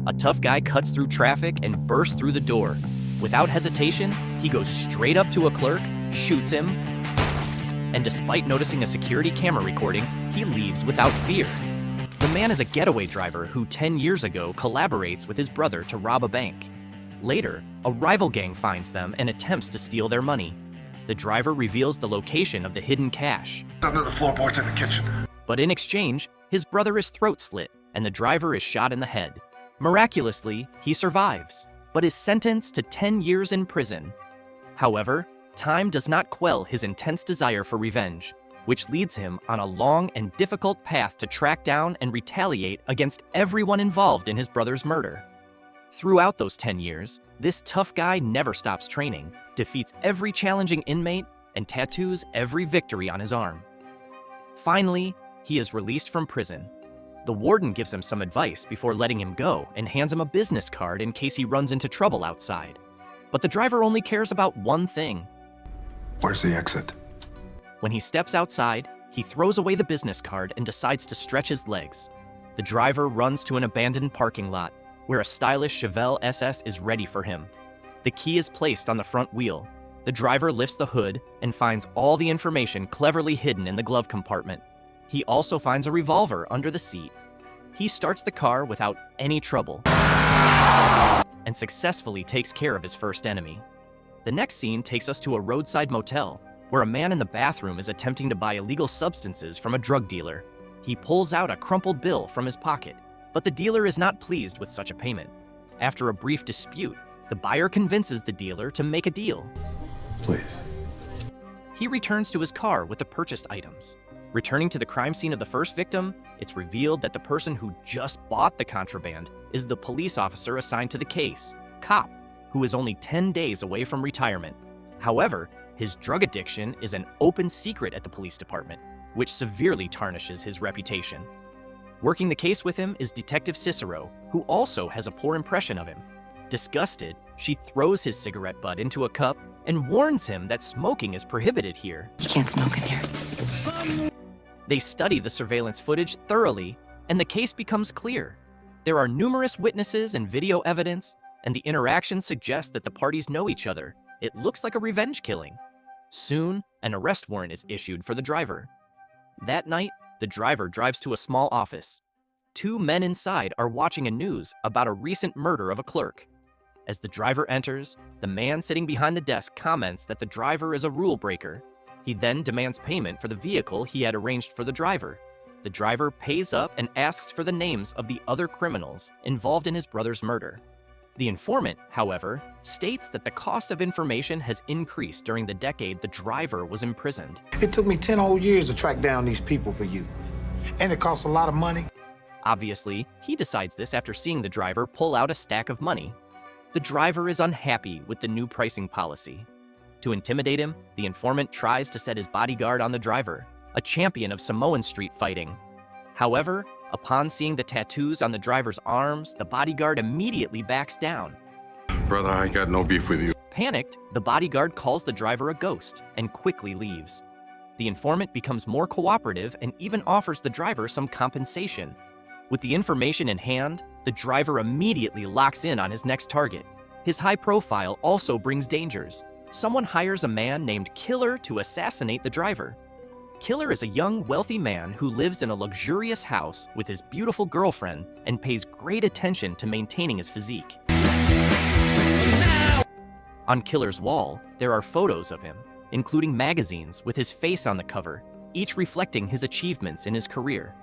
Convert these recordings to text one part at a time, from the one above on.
A tough guy cuts through traffic and bursts through the door. Without hesitation, he goes straight up to a clerk, shoots him, and despite noticing a security camera recording, he leaves without fear. The man is a getaway driver who 10 years ago collaborates with his brother to rob a bank. Later, a rival gang finds them and attempts to steal their money. The driver reveals the location of the hidden cash. Under the floorboards in the kitchen. But in exchange, his brother is throat slit and the driver is shot in the head. Miraculously, he survives, but is sentenced to 10 years in prison. However, time does not quell his intense desire for revenge, which leads him on a long and difficult path to track down and retaliate against everyone involved in his brother's murder. Throughout those 10 years, this tough guy never stops training, defeats every challenging inmate, and tattoos every victory on his arm. Finally, he is released from prison. The warden gives him some advice before letting him go and hands him a business card in case he runs into trouble outside. But the driver only cares about one thing. Where's the exit? When he steps outside, he throws away the business card and decides to stretch his legs. The driver runs to an abandoned parking lot where a stylish Chevelle SS is ready for him. The key is placed on the front wheel. The driver lifts the hood and finds all the information cleverly hidden in the glove compartment. He also finds a revolver under the seat. He starts the car without any trouble and successfully takes care of his first enemy. The next scene takes us to a roadside motel where a man in the bathroom is attempting to buy illegal substances from a drug dealer. He pulls out a crumpled bill from his pocket, but the dealer is not pleased with such a payment. After a brief dispute, the buyer convinces the dealer to make a deal. Please. He returns to his car with the purchased items. Returning to the crime scene of the first victim, it's revealed that the person who just bought the contraband is the police officer assigned to the case, Cop, who is only 10 days away from retirement. However, his drug addiction is an open secret at the police department, which severely tarnishes his reputation. Working the case with him is Detective Cicero, who also has a poor impression of him. Disgusted, she throws his cigarette butt into a cup and warns him that smoking is prohibited here. You can't smoke in here. They study the surveillance footage thoroughly, and the case becomes clear. There are numerous witnesses and video evidence, and the interactions suggest that the parties know each other. It looks like a revenge killing. Soon, an arrest warrant is issued for the driver. That night, the driver drives to a small office. Two men inside are watching a news about a recent murder of a clerk. As the driver enters, the man sitting behind the desk comments that the driver is a rule breaker. He then demands payment for the vehicle he had arranged for the driver. The driver pays up and asks for the names of the other criminals involved in his brother's murder. The informant, however, states that the cost of information has increased during the decade the driver was imprisoned. It took me 10 whole years to track down these people for you. And it costs a lot of money. Obviously, he decides this after seeing the driver pull out a stack of money. The driver is unhappy with the new pricing policy. To intimidate him, the informant tries to set his bodyguard on the driver, a champion of Samoan street fighting. However, upon seeing the tattoos on the driver's arms, the bodyguard immediately backs down. Brother, I ain't got no beef with you. Panicked, the bodyguard calls the driver a ghost and quickly leaves. The informant becomes more cooperative and even offers the driver some compensation. With the information in hand, the driver immediately locks in on his next target. His high profile also brings dangers. Someone hires a man named Killer to assassinate the driver. Killer is a young, wealthy man who lives in a luxurious house with his beautiful girlfriend and pays great attention to maintaining his physique. On Killer's wall, there are photos of him, including magazines with his face on the cover, each reflecting his achievements in his career.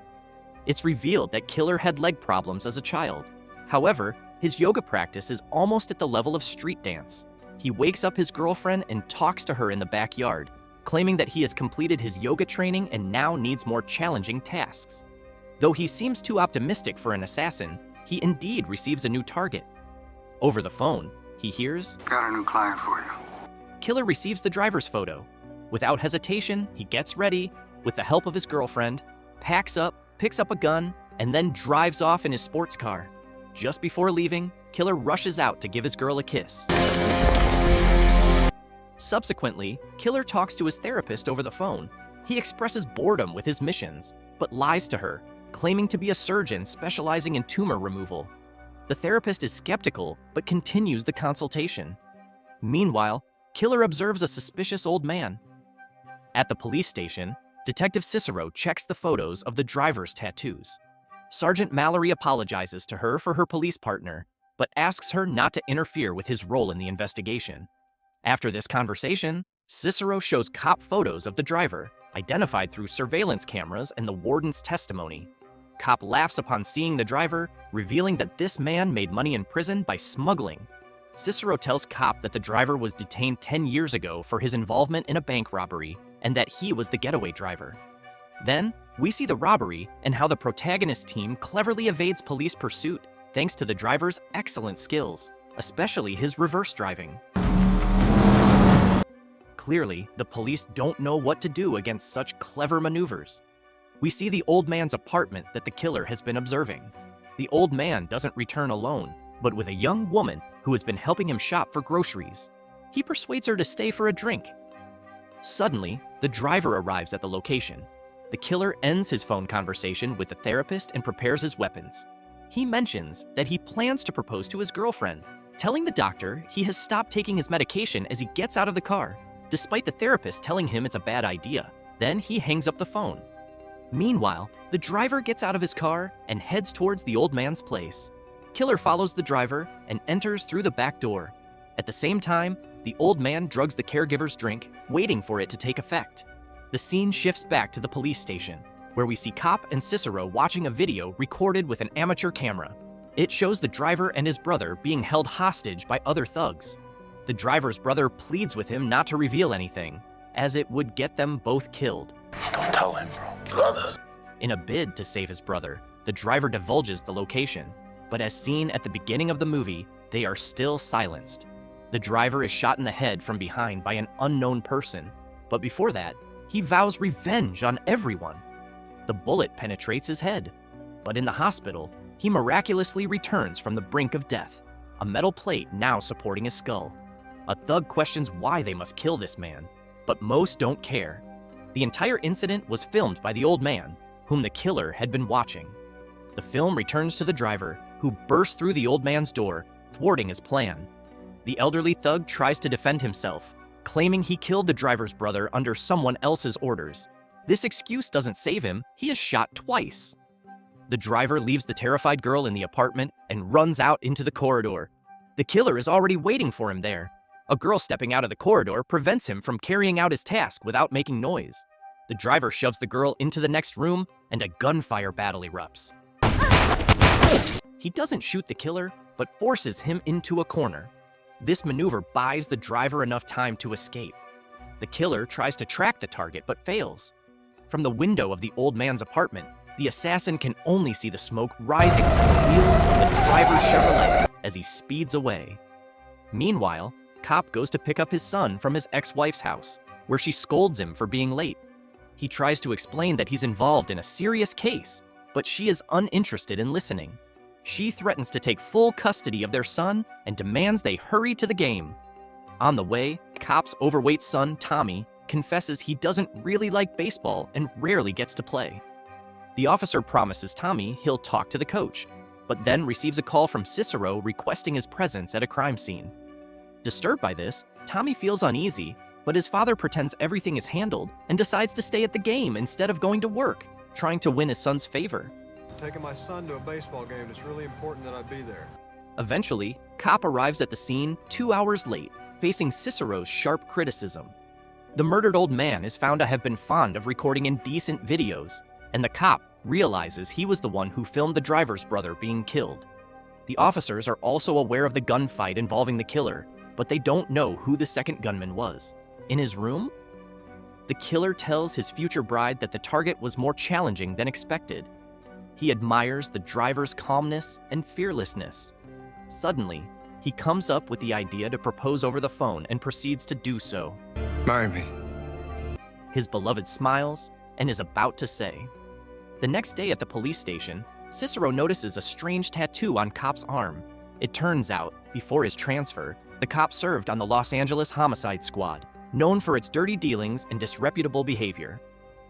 It's revealed that Killer had leg problems as a child. However, his yoga practice is almost at the level of street dance. He wakes up his girlfriend and talks to her in the backyard, claiming that he has completed his yoga training and now needs more challenging tasks. Though he seems too optimistic for an assassin, he indeed receives a new target. Over the phone, he hears, "Got a new client for you." Killer receives the driver's photo. Without hesitation, he gets ready, with the help of his girlfriend, packs up, picks up a gun, and then drives off in his sports car. Just before leaving, Killer rushes out to give his girl a kiss. Subsequently, Killer talks to his therapist over the phone. He expresses boredom with his missions, but lies to her, claiming to be a surgeon specializing in tumor removal. The therapist is skeptical, but continues the consultation. Meanwhile, killer observes a suspicious old man. At the police station, Detective Cicero checks the photos of the driver's tattoos. Sergeant Mallory apologizes to her for her police partner, but asks her not to interfere with his role in the investigation. After this conversation, Cicero shows cop photos of the driver, identified through surveillance cameras and the warden's testimony. Cop laughs upon seeing the driver, revealing that this man made money in prison by smuggling. Cicero tells Cop that the driver was detained 10 years ago for his involvement in a bank robbery, and that he was the getaway driver. Then, we see the robbery and how the protagonist team cleverly evades police pursuit thanks to the driver's excellent skills, especially his reverse driving. Clearly, the police don't know what to do against such clever maneuvers. We see the old man's apartment that the killer has been observing. The old man doesn't return alone, but with a young woman who has been helping him shop for groceries. He persuades her to stay for a drink. Suddenly, the driver arrives at the location. The killer ends his phone conversation with the therapist and prepares his weapons. He mentions that he plans to propose to his girlfriend, telling the doctor he has stopped taking his medication as he gets out of the car, despite the therapist telling him it's a bad idea. Then he hangs up the phone. Meanwhile, the driver gets out of his car and heads towards the old man's place. Killer follows the driver and enters through the back door. At the same time, the old man drugs the caregiver's drink, waiting for it to take effect. The scene shifts back to the police station, where we see Cop and Cicero watching a video recorded with an amateur camera. It shows the driver and his brother being held hostage by other thugs. The driver's brother pleads with him not to reveal anything, as it would get them both killed. Don't tell him, bro. Brother. In a bid to save his brother, the driver divulges the location, but as seen at the beginning of the movie, they are still silenced. The driver is shot in the head from behind by an unknown person, but before that, he vows revenge on everyone. The bullet penetrates his head, but in the hospital, he miraculously returns from the brink of death, a metal plate now supporting his skull. A thug questions why they must kill this man, but most don't care. The entire incident was filmed by the old man, whom the killer had been watching. The film returns to the driver, who bursts through the old man's door, thwarting his plan. The elderly thug tries to defend himself, claiming he killed the driver's brother under someone else's orders. This excuse doesn't save him, he is shot twice. The driver leaves the terrified girl in the apartment and runs out into the corridor. The killer is already waiting for him there. A girl stepping out of the corridor prevents him from carrying out his task without making noise. The driver shoves the girl into the next room, and a gunfire battle erupts. He doesn't shoot the killer, but forces him into a corner. This maneuver buys the driver enough time to escape. The killer tries to track the target, but fails. From the window of the old man's apartment, the assassin can only see the smoke rising from the wheels of the driver's Chevrolet as he speeds away. Meanwhile, Cop goes to pick up his son from his ex-wife's house, where she scolds him for being late. He tries to explain that he's involved in a serious case, but she is uninterested in listening. She threatens to take full custody of their son and demands they hurry to the game. On the way, Cop's overweight son, Tommy, confesses he doesn't really like baseball and rarely gets to play. The officer promises Tommy he'll talk to the coach, but then receives a call from Cicero requesting his presence at a crime scene. Disturbed by this, Tommy feels uneasy, but his father pretends everything is handled and decides to stay at the game instead of going to work, trying to win his son's favor. Taking my son to a baseball game, it's really important that I be there. Eventually, Cop arrives at the scene 2 hours late, facing Cicero's sharp criticism. The murdered old man is found to have been fond of recording indecent videos, and the cop realizes he was the one who filmed the driver's brother being killed. The officers are also aware of the gunfight involving the killer, but they don't know who the second gunman was. In his room? The killer tells his future bride that the target was more challenging than expected. He admires the driver's calmness and fearlessness. Suddenly, he comes up with the idea to propose over the phone and proceeds to do so. Marry me. His beloved smiles and is about to say. The next day at the police station, Cicero notices a strange tattoo on Cop's arm. It turns out, before his transfer, the cop served on the Los Angeles Homicide Squad, known for its dirty dealings and disreputable behavior.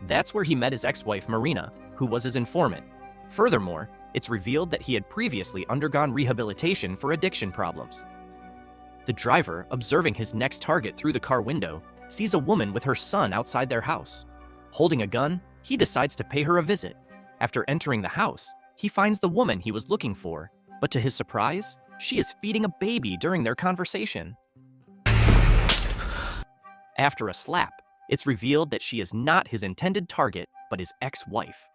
That's where he met his ex-wife, Marina, who was his informant. Furthermore, It's revealed that he had previously undergone rehabilitation for addiction problems. The driver, observing his next target through the car window, sees a woman with her son outside their house. Holding a gun, he decides to pay her a visit. After entering the house, he finds the woman he was looking for, but to his surprise, she is feeding a baby during their conversation. After a slap, it's revealed that she is not his intended target, but his ex-wife.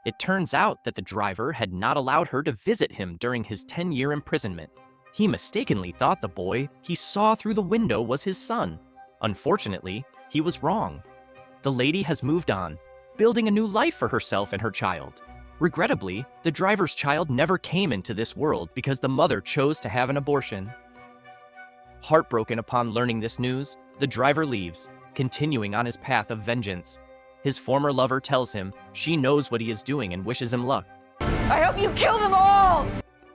It turns out that the driver had not allowed her to visit him during his 10-year imprisonment. He mistakenly thought the boy he saw through the window was his son. Unfortunately, he was wrong. The lady has moved on, building a new life for herself and her child. Regrettably, the driver's child never came into this world because the mother chose to have an abortion. Heartbroken upon learning this news, the driver leaves, continuing on his path of vengeance. His former lover tells him she knows what he is doing and wishes him luck. I hope you kill them all!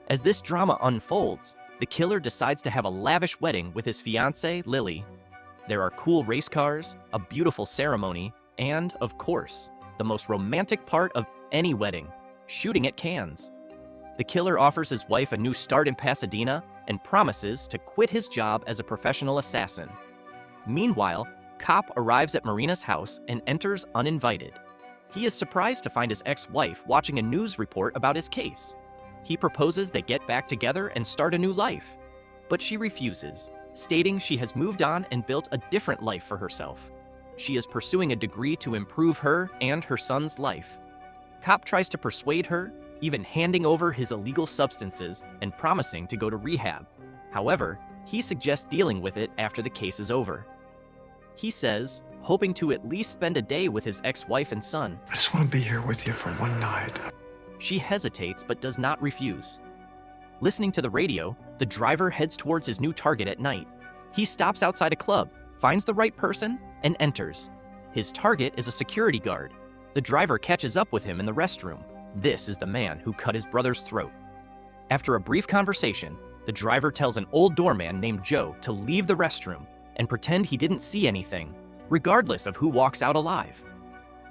As this drama unfolds, the killer decides to have a lavish wedding with his fiancée, Lily. There are cool race cars, a beautiful ceremony, and, of course, the most romantic part of any wedding, shooting at cans. The killer offers his wife a new start in Pasadena and promises to quit his job as a professional assassin. Meanwhile, Cop arrives at Marina's house and enters uninvited. He is surprised to find his ex-wife watching a news report about his case. He proposes they get back together and start a new life, but she refuses, stating she has moved on and built a different life for herself. She is pursuing a degree to improve her and her son's life. Cop tries to persuade her, even handing over his illegal substances and promising to go to rehab. However, he suggests dealing with it after the case is over. He says, hoping to at least spend a day with his ex-wife and son. I just want to be here with you for one night. She hesitates but does not refuse. Listening to the radio, the driver heads towards his new target at night. He stops outside a club, finds the right person, and enters. His target is a security guard. The driver catches up with him in the restroom. This is the man who cut his brother's throat. After a brief conversation, the driver tells an old doorman named Joe to leave the restroom and pretend he didn't see anything, regardless of who walks out alive.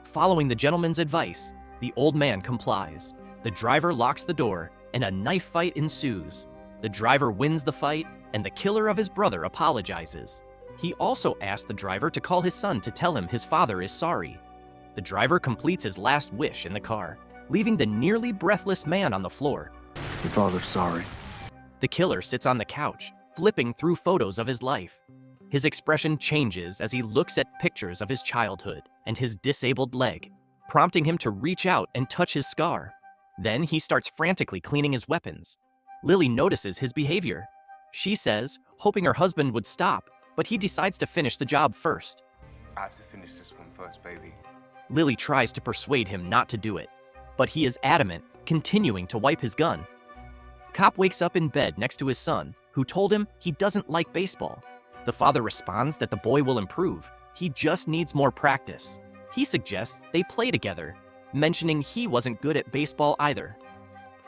Following the gentleman's advice, the old man complies. The driver locks the door, and a knife fight ensues. The driver wins the fight, and the killer of his brother apologizes. He also asks the driver to call his son to tell him his father is sorry. The driver completes his last wish in the car, leaving the nearly breathless man on the floor. Your father's sorry. The killer sits on the couch, flipping through photos of his life. His expression changes as he looks at pictures of his childhood and his disabled leg, prompting him to reach out and touch his scar. Then he starts frantically cleaning his weapons. Lily notices his behavior. She says, hoping her husband would stop, but he decides to finish the job first. I have to finish this one first, baby. Lily tries to persuade him not to do it, but he is adamant, continuing to wipe his gun. Cop wakes up in bed next to his son, who told him he doesn't like baseball. The father responds that the boy will improve. He just needs more practice. He suggests they play together, mentioning he wasn't good at baseball either.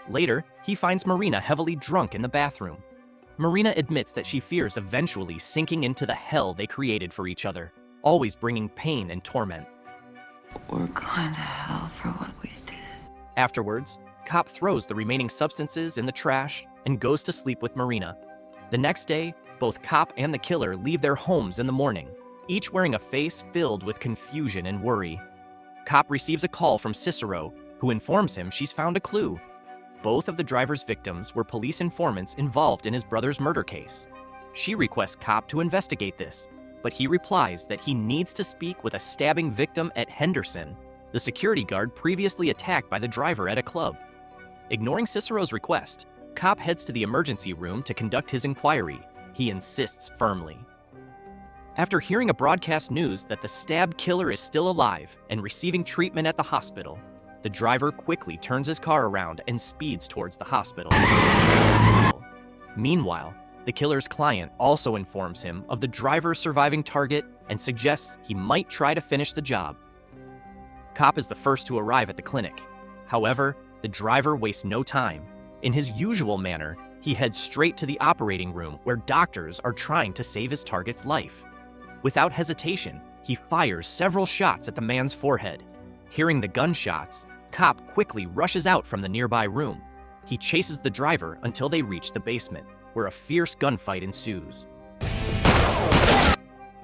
Later, he finds Marina heavily drunk in the bathroom. Marina admits that she fears eventually sinking into the hell they created for each other, always bringing pain and torment. We're going to hell for what we did. Afterwards, Cop throws the remaining substances in the trash and goes to sleep with Marina. The next day, both Cop and the killer leave their homes in the morning, each wearing a face filled with confusion and worry. Cop receives a call from Cicero, who informs him she's found a clue. Both of the driver's victims were police informants involved in his brother's murder case. She requests Cop to investigate this, but he replies that he needs to speak with a stabbing victim at Henderson, the security guard previously attacked by the driver at a club. Ignoring Cicero's request, Cop heads to the emergency room to conduct his inquiry. He insists firmly. After hearing a broadcast news that the stabbed killer is still alive and receiving treatment at the hospital, the driver quickly turns his car around and speeds towards the hospital. Meanwhile, the killer's client also informs him of the driver's surviving target and suggests he might try to finish the job. Cop is the first to arrive at the clinic. However, the driver wastes no time. In his usual manner, he heads straight to the operating room where doctors are trying to save his target's life. Without hesitation, he fires several shots at the man's forehead. Hearing the gunshots, Cop quickly rushes out from the nearby room. He chases the driver until they reach the basement, where a fierce gunfight ensues.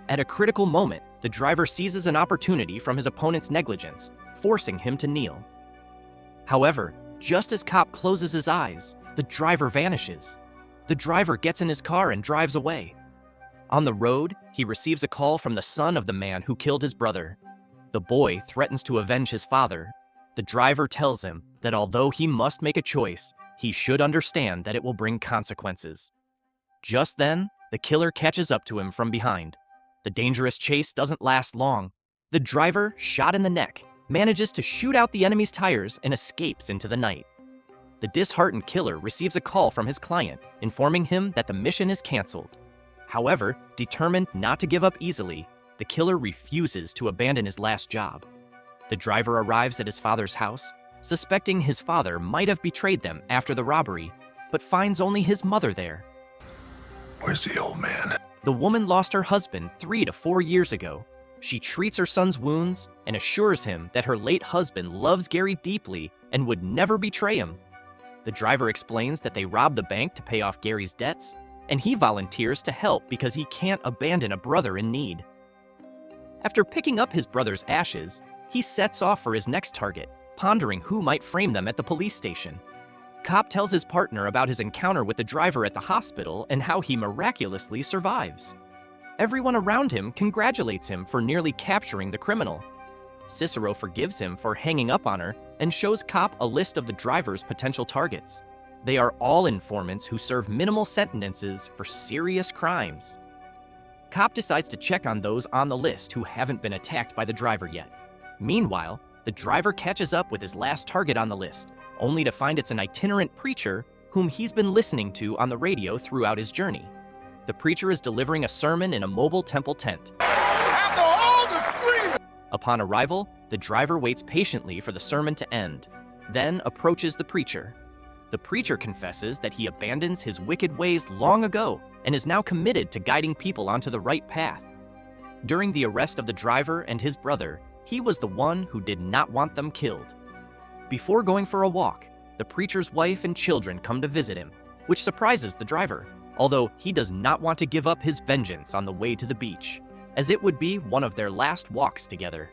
At a critical moment, the driver seizes an opportunity from his opponent's negligence, forcing him to kneel. However, just as Cop closes his eyes, the driver vanishes. The driver gets in his car and drives away. On the road, he receives a call from the son of the man who killed his brother. The boy threatens to avenge his father. The driver tells him that although he must make a choice, he should understand that it will bring consequences. Just then, the killer catches up to him from behind. The dangerous chase doesn't last long. The driver, shot in the neck, manages to shoot out the enemy's tires and escapes into the night. The disheartened killer receives a call from his client, informing him that the mission is canceled. However, determined not to give up easily, the killer refuses to abandon his last job. The driver arrives at his father's house, suspecting his father might have betrayed them after the robbery, but finds only his mother there. Where's the old man? The woman lost her husband 3 to 4 years ago. She treats her son's wounds and assures him that her late husband loves Gary deeply and would never betray him. The driver explains that they robbed the bank to pay off Gary's debts, and he volunteers to help because he can't abandon a brother in need. After picking up his brother's ashes, he sets off for his next target, pondering who might frame them at the police station. Cop tells his partner about his encounter with the driver at the hospital and how he miraculously survives. Everyone around him congratulates him for nearly capturing the criminal. Cicero forgives him for hanging up on her and shows Cop a list of the driver's potential targets. They are all informants who serve minimal sentences for serious crimes. Cop decides to check on those on the list who haven't been attacked by the driver yet. Meanwhile, the driver catches up with his last target on the list, only to find it's an itinerant preacher whom he's been listening to on the radio throughout his journey. The preacher is delivering a sermon in a mobile temple tent. Upon arrival, the driver waits patiently for the sermon to end, then approaches the preacher. The preacher confesses that he abandons his wicked ways long ago and is now committed to guiding people onto the right path. During the arrest of the driver and his brother, he was the one who did not want them killed. Before going for a walk, the preacher's wife and children come to visit him, which surprises the driver, although he does not want to give up his vengeance on the way to the beach, as it would be one of their last walks together.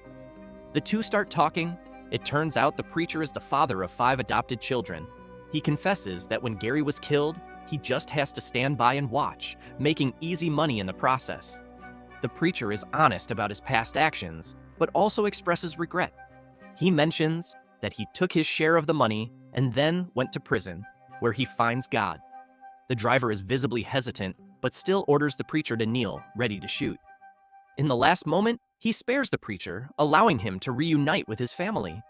The two start talking. It turns out the preacher is the father of 5 adopted children. He confesses that when Gary was killed, he just has to stand by and watch, making easy money in the process. The preacher is honest about his past actions, but also expresses regret. He mentions that he took his share of the money and then went to prison, where he finds God. The driver is visibly hesitant, but still orders the preacher to kneel, ready to shoot. In the last moment, he spares the preacher, allowing him to reunite with his family.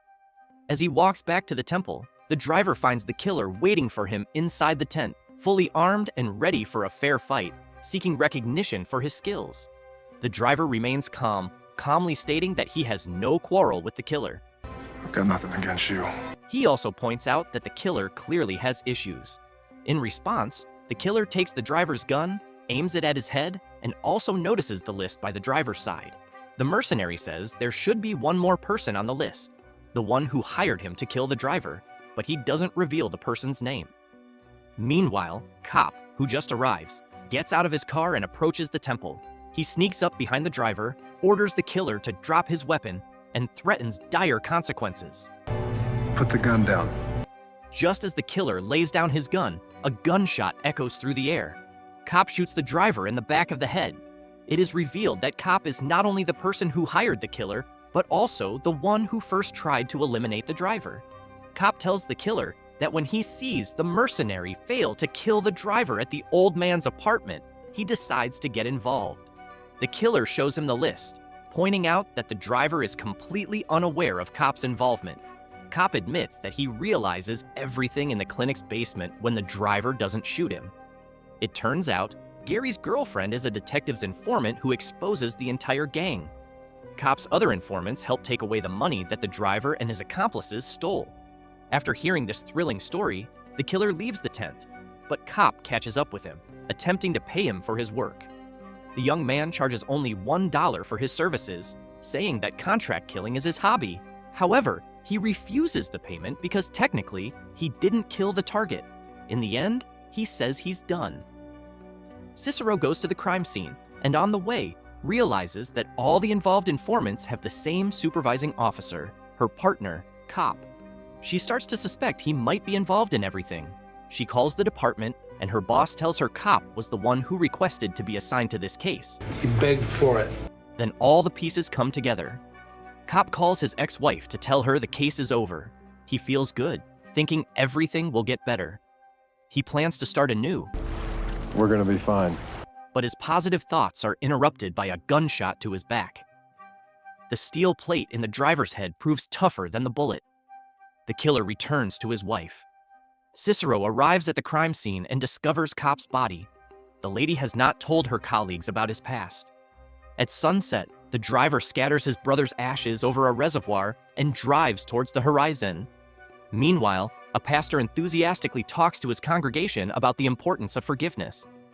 As he walks back to the temple, the driver finds the killer waiting for him inside the tent, fully armed and ready for a fair fight, seeking recognition for his skills. The driver remains calm, calmly stating that he has no quarrel with the killer. I've got nothing against you. He also points out that the killer clearly has issues. In response, the killer takes the driver's gun, aims it at his head, and also notices the list by the driver's side. The mercenary says there should be one more person on the list, the one who hired him to kill the driver, but he doesn't reveal the person's name. Meanwhile, Cop, who just arrives, gets out of his car and approaches the temple. He sneaks up behind the driver, orders the killer to drop his weapon, and threatens dire consequences. Put the gun down. Just as the killer lays down his gun, a gunshot echoes through the air. Cop shoots the driver in the back of the head. It is revealed that Cop is not only the person who hired the killer, but also the one who first tried to eliminate the driver. Cop tells the killer that when he sees the mercenary fail to kill the driver at the old man's apartment, he decides to get involved. The killer shows him the list, pointing out that the driver is completely unaware of Cop's involvement. Cop admits that he realizes everything in the clinic's basement when the driver doesn't shoot him. It turns out, Gary's girlfriend is a detective's informant who exposes the entire gang. Cop's other informants help take away the money that the driver and his accomplices stole. After hearing this thrilling story, the killer leaves the tent, but Cop catches up with him, attempting to pay him for his work. The young man charges only $1 for his services, saying that contract killing is his hobby. However, He refuses the payment because technically, he didn't kill the target. In the end, he says he's done. Cicero goes to the crime scene, and on the way, realizes that all the involved informants have the same supervising officer, her partner, Cop. She starts to suspect he might be involved in everything. She calls the department, and her boss tells her Cop was the one who requested to be assigned to this case. He begged for it. Then all the pieces come together. Cop calls his ex-wife to tell her the case is over. He feels good, thinking everything will get better. He plans to start anew. We're gonna be fine. But his positive thoughts are interrupted by a gunshot to his back. The steel plate in the driver's head proves tougher than the bullet. The killer returns to his wife. Cicero arrives at the crime scene and discovers Cop's body. The lady has not told her colleagues about his past. At sunset, the driver scatters his brother's ashes over a reservoir and drives towards the horizon. Meanwhile, a pastor enthusiastically talks to his congregation about the importance of forgiveness.